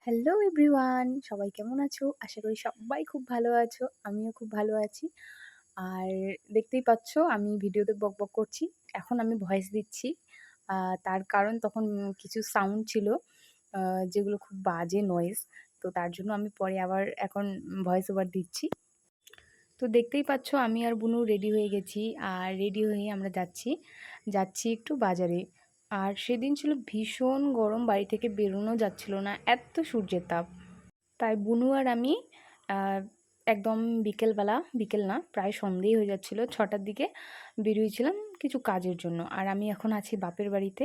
Hello everyone, সবাই কেমন আছো? আশা করি সবাই খুব ভালো আছো। আমিও খুব ভালো আছি। আর দেখতেই পাচ্ছ আমি ভিডিওতে বকবক করছি। এখন আমি ভয়েস দিচ্ছি। তার কারণ তখন কিছু সাউন্ড ছিল আ যেগুলো খুব বাজে নয়েজ। তো তার জন্য আমি পরে আবার এখন ভয়েস ওভার দিচ্ছি। তো দেখতেই পাচ্ছ আমি আর বুনু রেডি হয়ে গেছি। আর রেডি হয়ে আমরা যাচ্ছি একটু বাজারে। আর সেদিন ছিল ভীষণ গরম, বাড়ি থেকে বেরোনো যাচ্ছিল না, এত সূর্যের তাপ। তাই বুনু আর আমি আ একদম বিকেলবেলা, বিকেল না প্রায় সন্ধ্যেই হয়ে যাচ্ছিল, ৬টার দিকে বেরিয়েছিলাম কিছু কাজের জন্য। আর আমি এখন আছি বাপের বাড়িতে।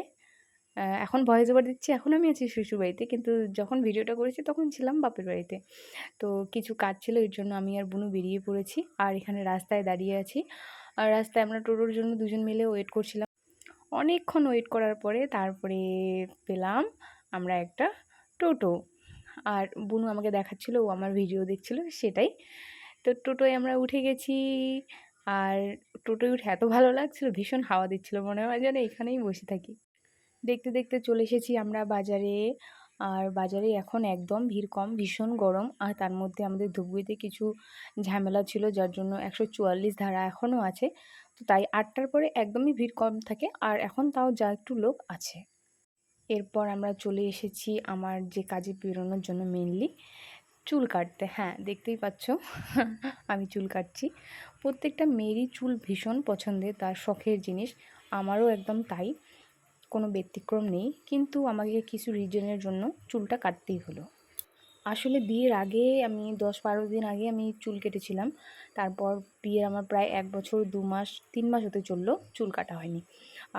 এখন ভয়েস ওভার দিচ্ছি, এখন আমি আছি শ্বশুরবাড়িতে। কিন্তু যখন ভিডিওটা করেছি তখন ছিলাম বাপের বাড়িতে। তো কিছু কাজ ছিল, এর জন্য আমি আর বুনু বেরিয়ে পড়েছি। আর এখানে রাস্তায় দাঁড়িয়ে আছি। আর রাস্তায় আমরা টোটোর জন্য দুজন মিলে ওয়েট করছিলাম। অনেকক্ষণ ওয়েট করার পরে তারপরে পেলাম আমরা একটা টোটো। আর বুনু আমাকে দেখাচ্ছিল, ও আমার ভিডিও দেখছিল সেটাই। তো টোটোয় আমরা উঠে গেছি। আর টোটোয় উঠে এত ভালো লাগছিল, ভীষণ হাওয়া দিচ্ছিল, মনে হয় যেন এখানেই বসে থাকি। দেখতে দেখতে চলে এসেছি আমরা বাজারে। আর বাজারে এখন একদম ভিড় কম, ভীষণ গরম। আর তার মধ্যে আমাদের ধূপগুড়িতে কিছু ঝামেলা ছিল, যার জন্য ১৪৪ ধারা এখনও আছে। তো তাই ৮টার পরে একদমই ভিড় কম থাকে, আর এখন তাও যা একটু লোক আছে। এরপর আমরা চলে এসেছি আমার যে কাজে বেরোনোর জন্য, মেইনলি চুল কাটতে। হ্যাঁ, দেখতেই পাচ্ছ আমি চুল কাটছি। প্রত্যেকটা মেয়েরই চুল ভীষণ পছন্দের, তার শখের জিনিস। আমারও একদম তাই, কোনো ব্যতিক্রম নেই। কিন্তু আমাকে কিছু রিজনের জন্য চুলটা কাটতেই হলো। আসলে বিয়ের আগে আমি ১০-১২ দিন আগে আমি চুল কেটেছিলাম। তারপর বিয়ের আমার প্রায় ১ বছর ২ মাস ৩ মাস হতে চললো চুল কাটা হয়নি।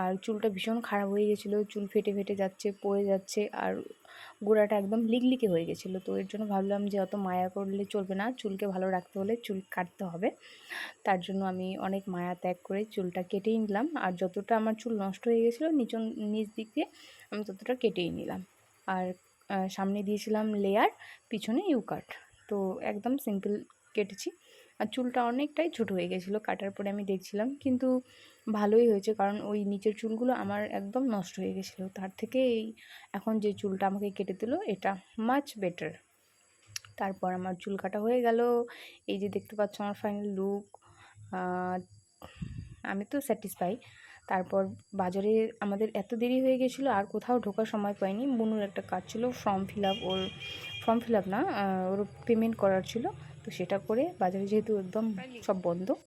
আর চুলটা ভীষণ খারাপ হয়ে গেছিলো, চুল ফেটে ফেটে যাচ্ছে, পড়ে যাচ্ছে, আর গোড়াটা একদম লিকলিকে হয়ে গেছিলো। তো এর জন্য ভাবলাম যে অত মায়া করলে চলবে না, চুলকে ভালো রাখতে হলে চুল কাটতে হবে। তার জন্য আমি অনেক মায়া ত্যাগ করে চুলটা কেটেই নিলাম। আর যতটা আমার চুল নষ্ট হয়ে গেছিলো নিচ দিক দিয়ে, আমি ততটা কেটেই নিলাম। আর সামনে দিয়েছিলাম লেয়ার, পিছনে ইউ কাট। তো একদম সিম্পল কেটেছি। আর চুলটা অনেকটাই ছোট হয়ে গেছিলো কাটার পরে, আমি দেখছিলাম। কিন্তু ভালোই হয়েছে, কারণ ওই নিচের চুলগুলো আমার একদম নষ্ট হয়ে গেছিলো। তার থেকে এখন যে চুলটা আমাকে কেটে দিল, এটা মাচ বেটার। তারপর আমার চুল কাটা হয়ে গেল। এই যে দেখতে পাচ্ছ আমার ফাইনাল লুক। আমি তো স্যাটিসফাই। তারপর বাজারে আমাদের এত দেরি হয়ে গেছিলো, আর কোথাও ঢোকার সময় পাইনি। বুনুর একটা কাজ ছিল, ফর্ম ফিল আপ না, ওর পেমেন্ট করার ছিল। তো সেটা করে বাজারে যেহেতু একদম সব বন্ধ,